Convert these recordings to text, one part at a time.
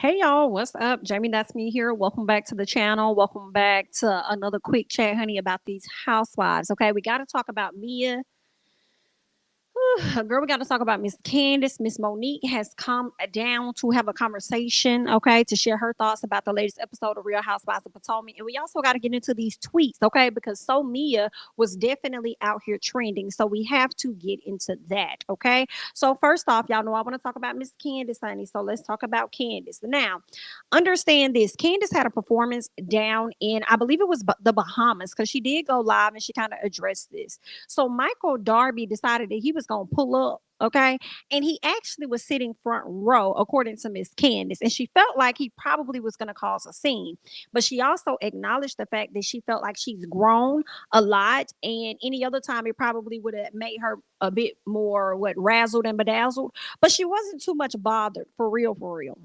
Hey y'all, what's up? Jamie, that's me here. Welcome back to the channel. Welcome back to another quick chat, honey, about these housewives. Okay, we got to talk about Mia. Girl, we got to talk about Miss Candiace. Miss Monique has come down to have a conversation, okay, to share her thoughts about the latest episode of Real Housewives of Potomac. And we also got to get into these tweets, okay, because so Mia was definitely out here trending. So we have to get into that, okay. So first off, y'all know I want to talk about Miss Candiace, honey. So let's talk about Candiace. Now, understand this. Candiace had a performance down in, I believe it was the Bahamas, because she did go live and she kind of addressed this. So Michael Darby decided that he was going to pull up. Okay. And he actually was sitting front row, according to Miss Candice. And she felt like he probably was going to cause a scene. But she also acknowledged the fact that she felt like she's grown a lot. And any other time, it probably would have made her a bit more, razzled and bedazzled. But she wasn't too much bothered, for real, for real.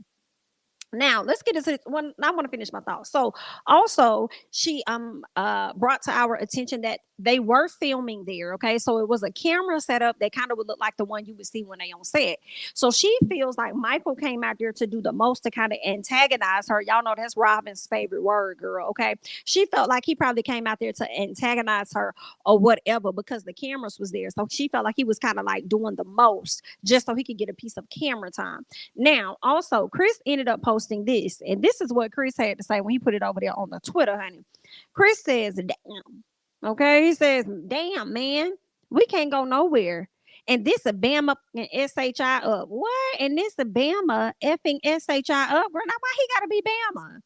Now let's get into one. I want to finish my thoughts. So also she brought to our attention that they were filming there. Okay, so it was a camera set up that kind of would look like the one you would see when they on set. So she feels like Michael came out there to do the most to kind of antagonize her. Y'all know that's Robin's favorite word, girl. Okay, she felt like he probably came out there to antagonize her or whatever because the cameras was there. So she felt like he was kind of like doing the most just so he could get a piece of camera time. Now, also, Chris ended up posting this, and this is what Chris had to say when he put it over there on the Twitter, honey. Chris says, damn. Okay, he says, damn, man, we can't go nowhere. And this a Bama and SHI up. What? And this a Bama effing SHI up. Girl, now why he gotta be Bama?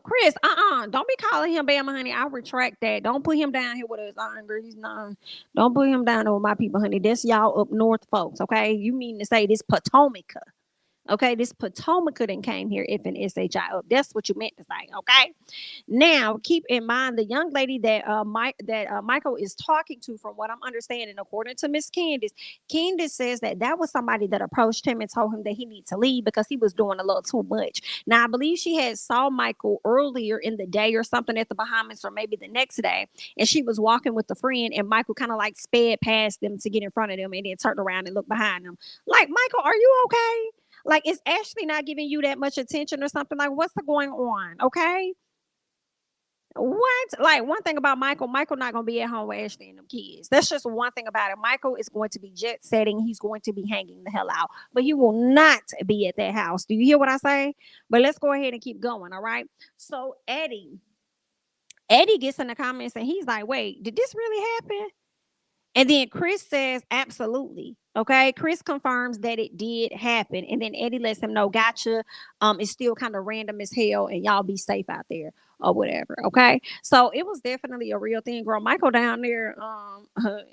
Chris, don't be calling him Bama, honey. I retract that. Don't put him down here with us, girl. He's not. Don't put him down there with my people, honey. That's y'all up north, folks. Okay, you mean to say this Potomac? Okay, this Potomac then came here if an SHI up. That's what you meant to say. Okay. Now, keep in mind the young lady that Michael is talking to, from what I'm understanding, according to Miss Candice. Candice says that was somebody that approached him and told him that he needs to leave because he was doing a little too much. Now, I believe she had saw Michael earlier in the day or something at the Bahamas, or maybe the next day, and she was walking with a friend, and Michael kind of like sped past them to get in front of them, and then turned around and looked behind them. Like, Michael, are you okay? Like, is Ashley not giving you that much attention or something? Like, what's going on? Okay. What? Like, one thing about Michael not gonna be at home with Ashley and them kids. That's just one thing about it. Michael is going to be jet setting. He's going to be hanging the hell out, but he will not be at that house. Do you hear what I say? But let's go ahead and keep going. All right. So Eddie gets in the comments and he's like, "Wait, did this really happen?" And then Chris says, absolutely. Okay. Chris confirms that it did happen. And then Eddie lets him know, gotcha. It's still kind of random as hell, and y'all be safe out there or whatever. Okay. So it was definitely a real thing, girl. Michael down there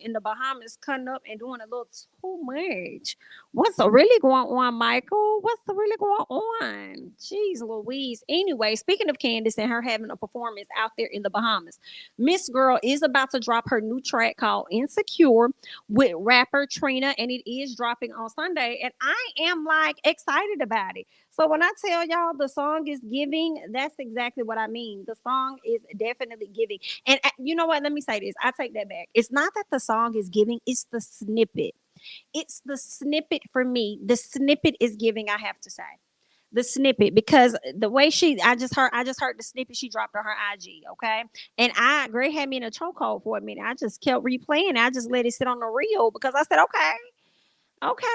in the Bahamas cutting up and doing a little too much. What's really going on, Michael? What's really going on? Jeez Louise. Anyway, speaking of Candiace and her having a performance out there in the Bahamas, Miss Girl is about to drop her new track called Insecure with rapper Trina, and it is dropping on Sunday. And I am like excited about it. So when I tell y'all the song is giving, that's exactly what I mean. The song is definitely giving. And you know what? Let me say this. I take that back. It's not that the song is giving, it's the snippet. It's the snippet for me. The snippet is giving, I have to say. The snippet, because the way I just heard the snippet she dropped on her IG, okay? And Gray had me in a chokehold for a minute. I just kept replaying. I just let it sit on the reel because I said, okay, okay,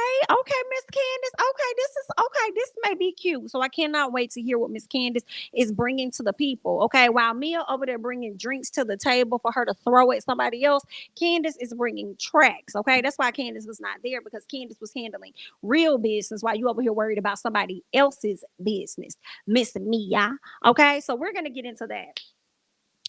Miss Candice. Okay. This may be cute. So I cannot wait to hear what Miss Candice is bringing to the people. Okay, while Mia over there bringing drinks to the table for her to throw at somebody else, Candice is bringing tracks. Okay, that's why Candice was not there, because Candice was handling real business while you over here worried about somebody else's business, Miss Mia. Okay, so we're gonna get into that.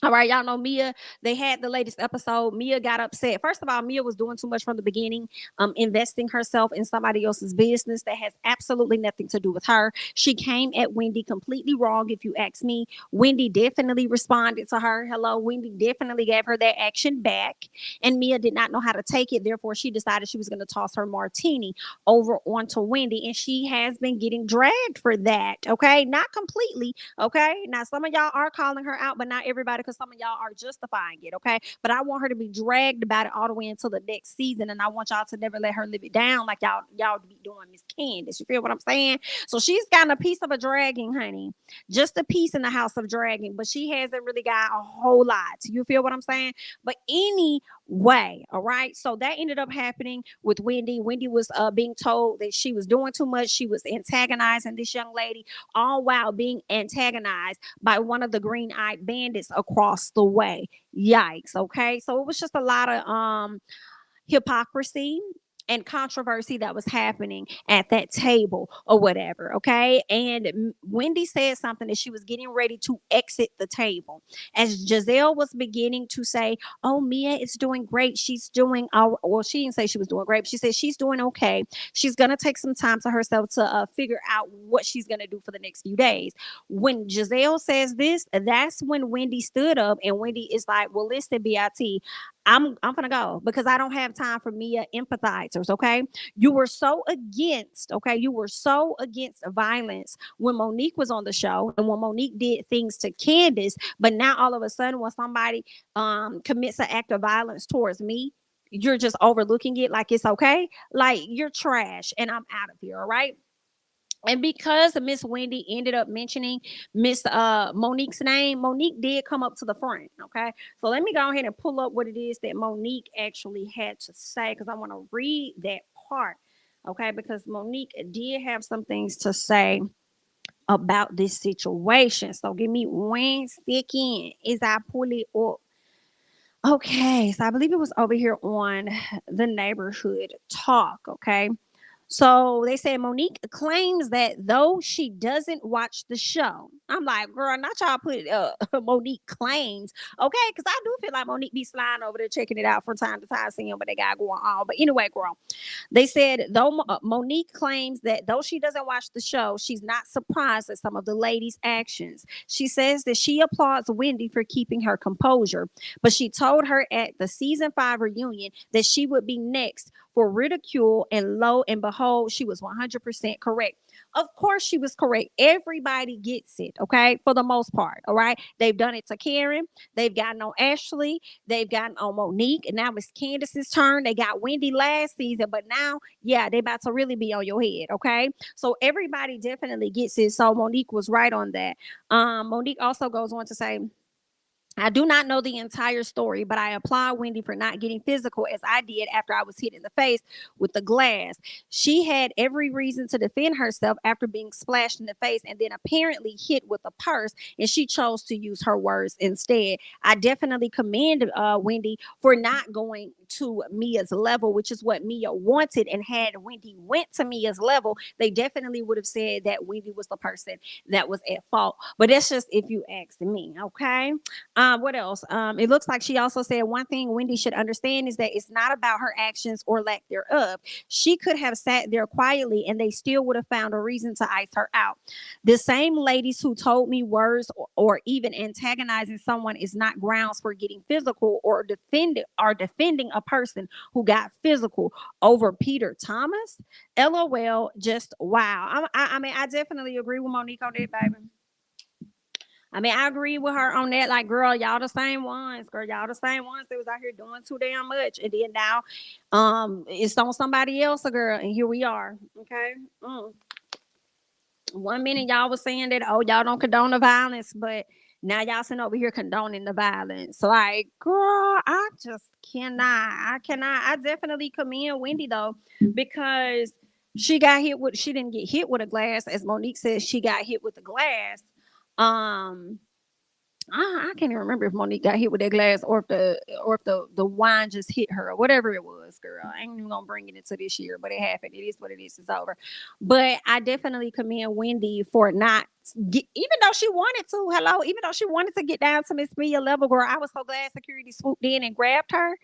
All right, y'all know Mia. They had the latest episode. Mia got upset. First of all, Mia was doing too much from the beginning, investing herself in somebody else's business that has absolutely nothing to do with her. She came at Wendy completely wrong, if you ask me. Wendy definitely responded to her. Hello, Wendy definitely gave her that action back, and Mia did not know how to take it. Therefore, she decided she was going to toss her martini over onto Wendy, and she has been getting dragged for that. Okay, not completely. Okay, now some of y'all are calling her out, but not everybody because some of y'all are justifying it, okay? But I want her to be dragged about it all the way until the next season, and I want y'all to never let her live it down like y'all be doing Miss Candiace. You feel what I'm saying? So she's got a piece of a dragging, honey, just a piece in the house of dragging, but she hasn't really got a whole lot. You feel what I'm saying? But anyway, all right. So that ended up happening with Wendy. Wendy was being told that she was doing too much. She was antagonizing this young lady, all while being antagonized by one of the green-eyed bandits across the way. Yikes. Okay. So it was just a lot of hypocrisy and controversy that was happening at that table or whatever. Okay. And Wendy said something that she was getting ready to exit the table as Giselle was beginning to say, oh, Mia is doing great. She's doing well, she didn't say she was doing great, but she said she's doing okay. She's going to take some time to herself to figure out what she's going to do for the next few days. When Giselle says this, that's when Wendy stood up, and Wendy is like, well, listen, BIT, I'm gonna go because I don't have time for Mia empathizers. Okay. You were so against, okay, you were so against violence when Monique was on the show and when Monique did things to Candiace, but now all of a sudden when somebody commits an act of violence towards me, you're just overlooking it like it's okay. Like you're trash and I'm out of here. All right. And because Miss Wendy ended up mentioning Miss Monique's name, Monique did come up to the front. Okay. So let me go ahead and pull up what it is that Monique actually had to say because I want to read that part. Okay. Because Monique did have some things to say about this situation. So give me 1 second as I pull it up. Okay. So I believe it was over here on the neighborhood talk. Okay. So they said Monique claims that though she doesn't watch the show, I'm like, girl, not y'all put Monique claims, okay? Because I do feel like Monique be sliding over there checking it out from time to time, seeing what they got going on. But anyway, girl, they said though Monique claims that though she doesn't watch the show, she's not surprised at some of the ladies' actions. She says that she applauds Wendy for keeping her composure, but she told her at the season 5 reunion that she would be next for ridicule, and lo and behold, she was 100% correct. Of course, she was correct. Everybody gets it, okay, for the most part, all right? They've done it to Karen. They've gotten on Ashley. They've gotten on Monique. And now it's Candiace's turn. They got Wendy last season, but now, yeah, they about to really be on your head, okay? So everybody definitely gets it. So Monique was right on that. Monique also goes on to say, I do not know the entire story, but I applaud Wendy for not getting physical as I did after I was hit in the face with the glass. She had every reason to defend herself after being splashed in the face and then apparently hit with a purse, and she chose to use her words instead. I definitely commend Wendy for not going to Mia's level, which is what Mia wanted. And had Wendy went to Mia's level, they definitely would have said that Wendy was the person that was at fault. But that's just if you ask me, okay? What else? It looks like she also said one thing Wendy should understand is that it's not about her actions or lack thereof. She could have sat there quietly and they still would have found a reason to ice her out. The same ladies who told me words or even antagonizing someone is not grounds for getting physical or defending a person who got physical over Peter Thomas. LOL, just wow. I mean, I definitely agree with Monique on that, baby. I mean, I agree with her on that. Like, girl, y'all the same ones. Girl, y'all the same ones that was out here doing too damn much. And then now it's on somebody else, a girl, and here we are. Okay. 1 minute y'all was saying that, oh, y'all don't condone the violence, but now y'all sitting over here condoning the violence. Like, girl, I just cannot. I cannot. I definitely commend Wendy though, because she didn't get hit with a glass, as Monique says, she got hit with the glass. um I can't even remember if Monique got hit with that glass or if the wine just hit her or whatever it was, girl. I ain't even gonna bring it into this year, but it happened. It is what it is. It's over. But I definitely commend Wendy for not even though she wanted to. Hello, even though she wanted to get down to Miss Mia level, girl. I was so glad security swooped in and grabbed her.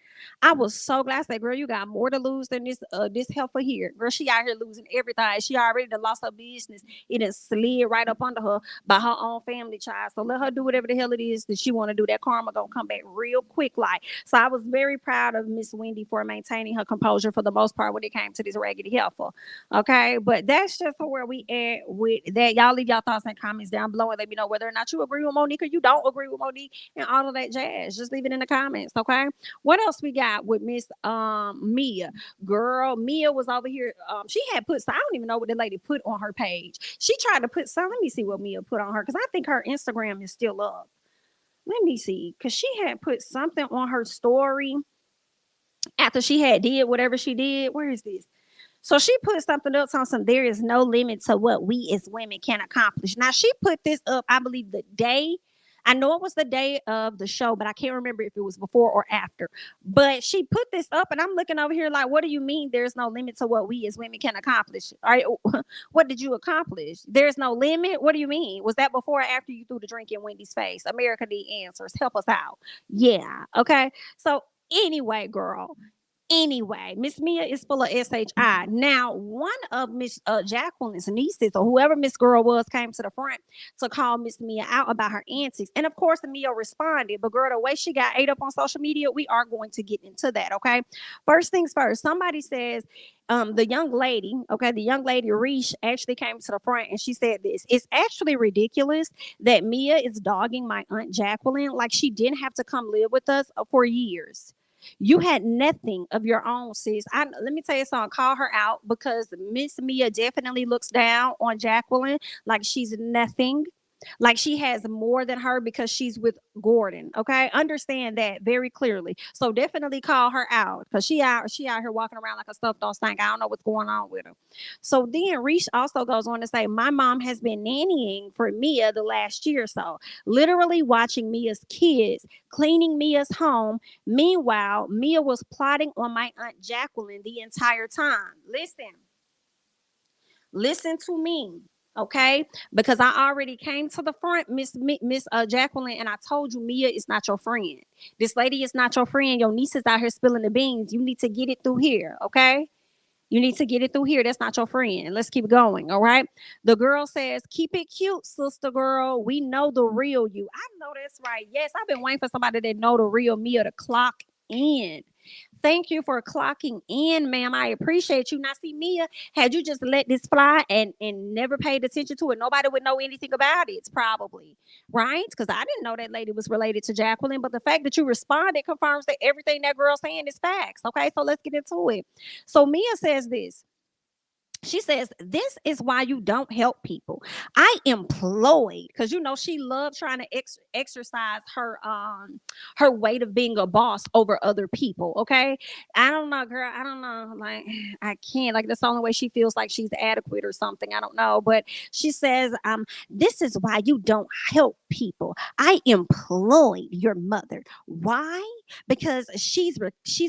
I was so glad. I said, girl, you got more to lose than this heifer here, girl. She out here losing everything. She already done lost her business. It done slid right up under her by her own family child. So let her do whatever the hell it is that she want to do. That karma gonna come back real quick. Like, so I was very proud of Miss Wendy for maintaining her composure for the most part when it came to this raggedy heifer. Okay, but that's just where we at with that. Y'all leave y'all thoughts and comments down below and let me know whether or not you agree with Monique or you don't agree with Monique and all of that jazz. Just leave it in the comments, okay? What else we got with Miss Mia? Girl, Mia was over here. She had put, I don't even know what the lady put on her page. She tried to put some, let me see what Mia put on her, because I think her Instagram is still up. Let me see, because she had put something on her story after she had did whatever she did. Where is this? So she put something else on some, there is no limit to what we as women can accomplish. Now she put this up, I believe the day, I know it was the day of the show, but I can't remember if it was before or after. But she put this up and I'm looking over here like, what do you mean there's no limit to what we as women can accomplish? All right, what did you accomplish? There's no limit? What do you mean? Was that before or after you threw the drink in Wendy's face? America need answers. Help us out. Yeah, okay. So anyway, girl, anyway, Miss Mia is full of SHI. Now, one of Miss Jacqueline's nieces or whoever Miss Girl was came to the front to call Miss Mia out about her antics. And of course, Mia responded. But girl, the way she got ate up on social media, we are going to get into that, okay? First things first, somebody says, the young lady, okay, the young lady Reese actually came to the front and she said this. It's actually ridiculous that Mia is dogging my Aunt Jacqueline like she didn't have to come live with us for years. You had nothing of your own, sis. Let me tell you something. Call her out because Miss Mia definitely looks down on Jacqueline like she's nothing. Like she has more than her because she's with Gordon. Okay, understand that very clearly. So definitely call her out because she out here walking around like a stuffed dog stank. I don't know what's going on with her. So then Reese also goes on to say, my mom has been nannying for Mia the last year or so, literally watching Mia's kids, cleaning Mia's home. Meanwhile, Mia was plotting on my Aunt Jacqueline the entire time. Listen to me, okay? Because I already came to the front, Miss Jacqueline, and I told you Mia is not your friend. This lady is not your friend. Your niece is out here spilling the beans. You need to get it through here, okay? You need to get it through here. That's not your friend. Let's keep going. All right. The girl says, keep it cute, sister girl. We know the real you. I know that's right. Yes, I've been waiting for somebody that know the real Mia to clock in. Thank you for clocking in, ma'am. I appreciate you. Now, see, Mia, had you just let this fly and never paid attention to it, nobody would know anything about it, probably, right? Because I didn't know that lady was related to Jacqueline. But the fact that you responded confirms that everything that girl's saying is facts. Okay, so let's get into it. So Mia says this. She says, this is why you don't help people. I employed, because you know she loved trying to exercise her weight of being a boss over other people. Okay. I don't know, girl. I don't know. Like, I can't. Like, that's the only way she feels like she's adequate or something. I don't know. But she says, this is why you don't help people. I employed your mother. Why? Because she's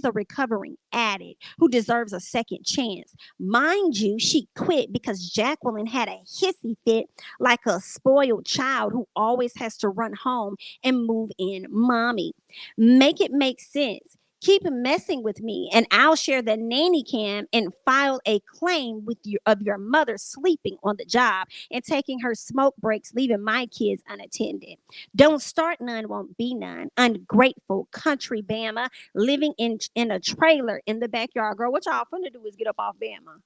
a recovering addict who deserves a second chance. Mind you, she quit because Jacqueline had a hissy fit like a spoiled child who always has to run home and move in mommy. Make it make sense. Keep messing with me and I'll share the nanny cam and file a claim with you of your mother sleeping on the job and taking her smoke breaks, leaving my kids unattended. Don't start none, won't be none. Ungrateful country Bama living in a trailer in the backyard. Girl, what y'all finna do is get up off Bama.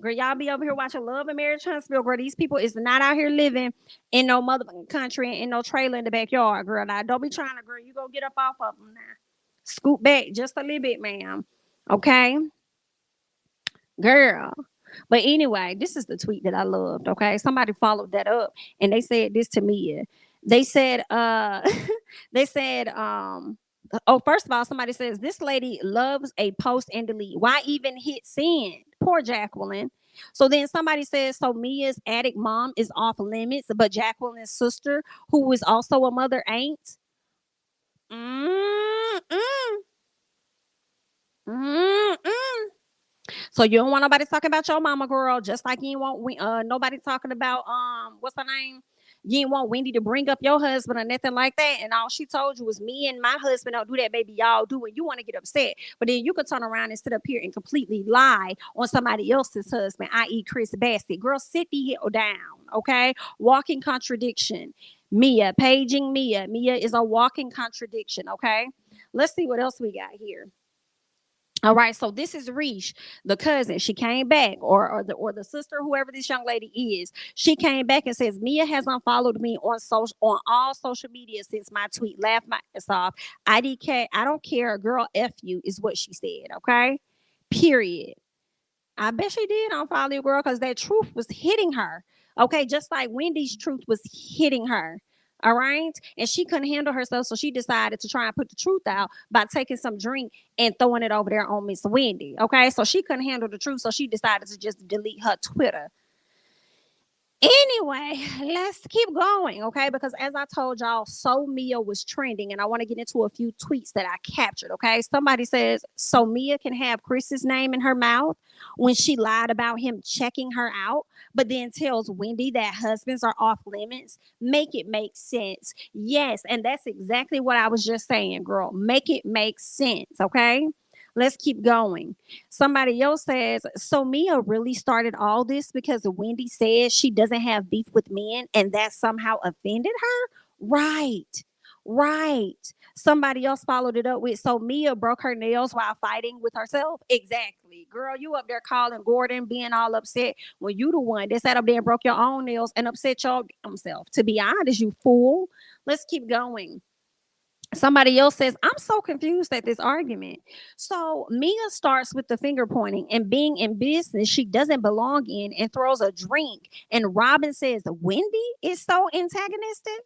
Girl, y'all be over here watching Love and Marriage Huntsville. Girl, these people is not out here living in no motherfucking country and in no trailer in the backyard, girl. Now, don't be trying to, girl, you go get up off of them now. Scoot back just a little bit, ma'am. Okay? Girl. But anyway, this is the tweet that I loved, okay? Somebody followed that up and they said this to me. They said, they said, oh, first of all, somebody says this lady loves a post and delete. Why even hit send? Poor Jacqueline. So then somebody says, so Mia's addict mom is off limits, but Jacqueline's sister, who is also a mother, ain't. Mm-mm. Mm-mm. So you don't want nobody talking about your mama, girl, just like you don't want nobody talking about what's her name? You didn't want Wendy to bring up your husband or nothing like that. And all she told you was me and my husband don't do that, baby. Y'all do it. You want to get upset. But then you could turn around and sit up here and completely lie on somebody else's husband, i.e. Chris Bassett. Girl, sit the hell down. Okay. Walking contradiction. Mia, paging Mia. Mia is a walking contradiction. Okay. Let's see what else we got here. All right, so this is Reesh, the cousin. She came back, or the sister, whoever this young lady is. She came back and says Mia has unfollowed me on all social media since my tweet. Laugh my ass off. IDK, I don't care. Girl, F you is what she said. Okay, period. I bet she did unfollow you, girl, because that truth was hitting her. Okay, just like Wendy's truth was hitting her. All right. And she couldn't handle herself. So she decided to try and put the truth out by taking some drink and throwing it over there on Miss Wendy. Okay. So she couldn't handle the truth. So she decided to just delete her Twitter. Anyway, let's keep going, okay? Because as I told y'all, So Mia was trending, and I want to get into a few tweets that I captured, okay? Somebody says, So Mia can have Chris's name in her mouth when she lied about him checking her out, but then tells Wendy that husbands are off limits. Make it make sense. Yes, and that's exactly what I was just saying, girl. Make it make sense, okay? Let's keep going. Somebody else says, So Mia really started all this because Wendy said she doesn't have beef with men and that somehow offended her? Right. Right. Somebody else followed it up with, So Mia broke her nails while fighting with herself. Exactly. Girl, you up there calling Gordon, being all upset when you the one that sat up there and broke your own nails and upset your damn self. To be honest, you fool. Let's keep going. Somebody else says, I'm so confused at this argument. So Mia starts with the finger pointing and being in business she doesn't belong in and throws a drink. And Robin says, Wendy is so antagonistic.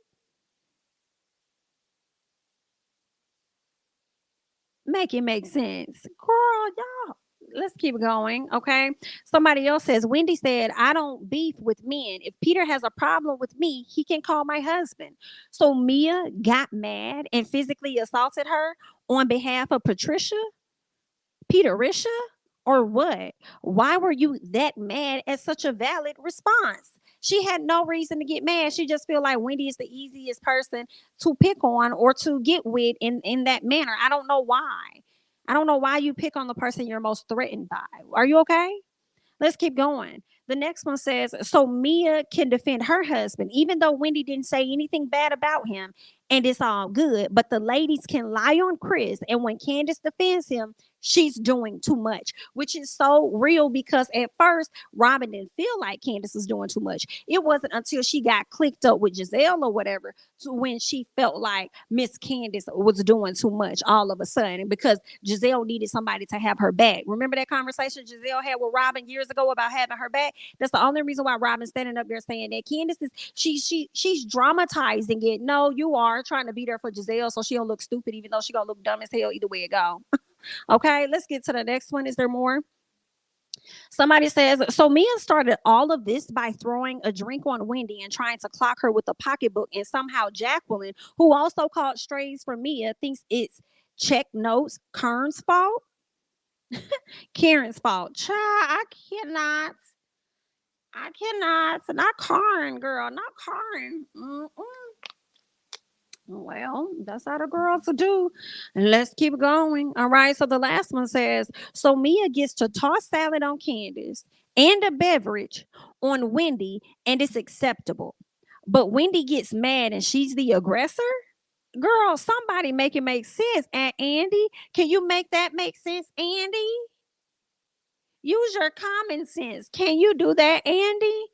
Make it make sense. Girl, y'all. Let's keep going. Okay. Somebody else says, Wendy said, I don't beef with men. If Peter has a problem with me, he can call my husband. So Mia got mad and physically assaulted her on behalf of Peter Risha, or what? Why were you that mad at such a valid response? She had no reason to get mad. She just feel like Wendy is the easiest person to pick on or to get with in that manner. I don't know why. I don't know why you pick on the person you're most threatened by. Are you okay? Let's keep going. The next one says, So Mia can defend her husband, even though Wendy didn't say anything bad about him, and it's all good. But the ladies can lie on Chris. And when Candiace defends him, she's doing too much, which is so real because at first, Robin didn't feel like Candiace was doing too much. It wasn't until she got clicked up with Giselle or whatever to when she felt like Miss Candiace was doing too much all of a sudden because Giselle needed somebody to have her back. Remember that conversation Giselle had with Robin years ago about having her back? That's the only reason why Robin's standing up there saying that Candiace is she's dramatizing it. No, you are trying to be there for Giselle so she don't look stupid, even though she gonna look dumb as hell either way it go. Okay, let's get to the next one. Is there more? Somebody says, So Mia started all of this by throwing a drink on Wendy and trying to clock her with a pocketbook. And somehow Jacqueline, who also called strays for Mia, thinks it's check notes Kern's fault. Karen's fault. Child, I cannot. I cannot. Not Karen, girl. Not Karen. Well, that's how the girls do. Let's keep going. All right. So the last one says, So Mia gets to toss salad on Candiace and a beverage on Wendy, and it's acceptable. But Wendy gets mad and she's the aggressor. Girl, somebody make it make sense. And Andy, can you make that make sense, Andy? Use your common sense. Can you do that, Andy?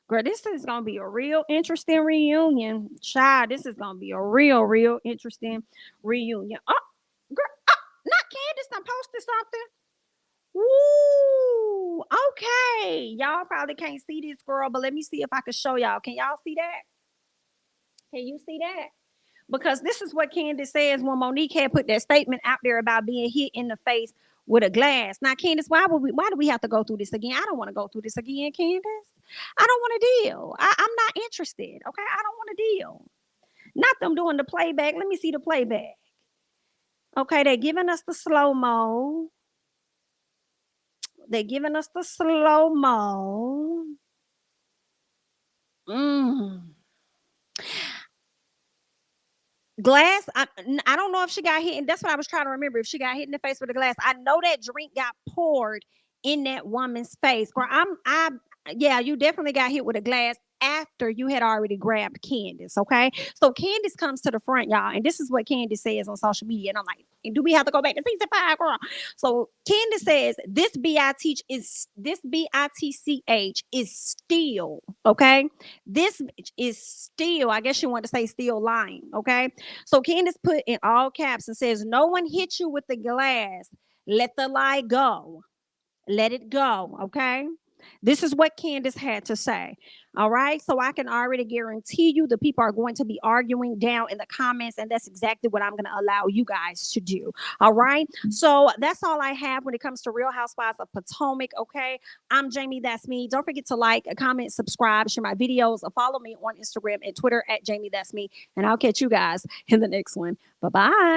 Girl, this is gonna be a real interesting reunion. Child, this is gonna be a real interesting reunion. Oh, girl, oh, not Candiace done posted something. Woo! Okay. Y'all probably can't see this girl, but let me see if I can show y'all. Can y'all see that? Can you see that? Because this is what Candiace says when Monique had put that statement out there about being hit in the face with a glass. Now, Candiace, why do we have to go through this again? I don't want to go through this again, Candiace. I don't want to deal. I'm not interested. Okay. I don't want to deal. Not them doing the playback. Let me see the playback. Okay, they're giving us the slow mo. They're giving us the slow mo. Glass. I don't know if she got hit, and that's what I was trying to remember. If she got hit in the face with a glass, I know that drink got poured in that woman's face. Girl, yeah, you definitely got hit with a glass after you had already grabbed Candiace. Okay, so Candiace comes to the front, y'all, and this is what Candiace says on social media, and I'm like, Do we have to go back to season 5, girl? So Candiace says this bitch is still, okay? This bitch is still, I guess you want to say still lying, okay? So Candiace put in all caps and says, no one hit you with the glass. Let the lie go. Let it go, okay? This is what Candiace had to say. All right. So I can already guarantee you the people are going to be arguing down in the comments, and that's exactly what I'm going to allow you guys to do. All right. So that's all I have when it comes to Real Housewives of Potomac. Okay. I'm Jamie. That's me. Don't forget to like, comment, subscribe, share my videos, or follow me on Instagram and Twitter at Jamie. That's me. And I'll catch you guys in the next one. Bye bye.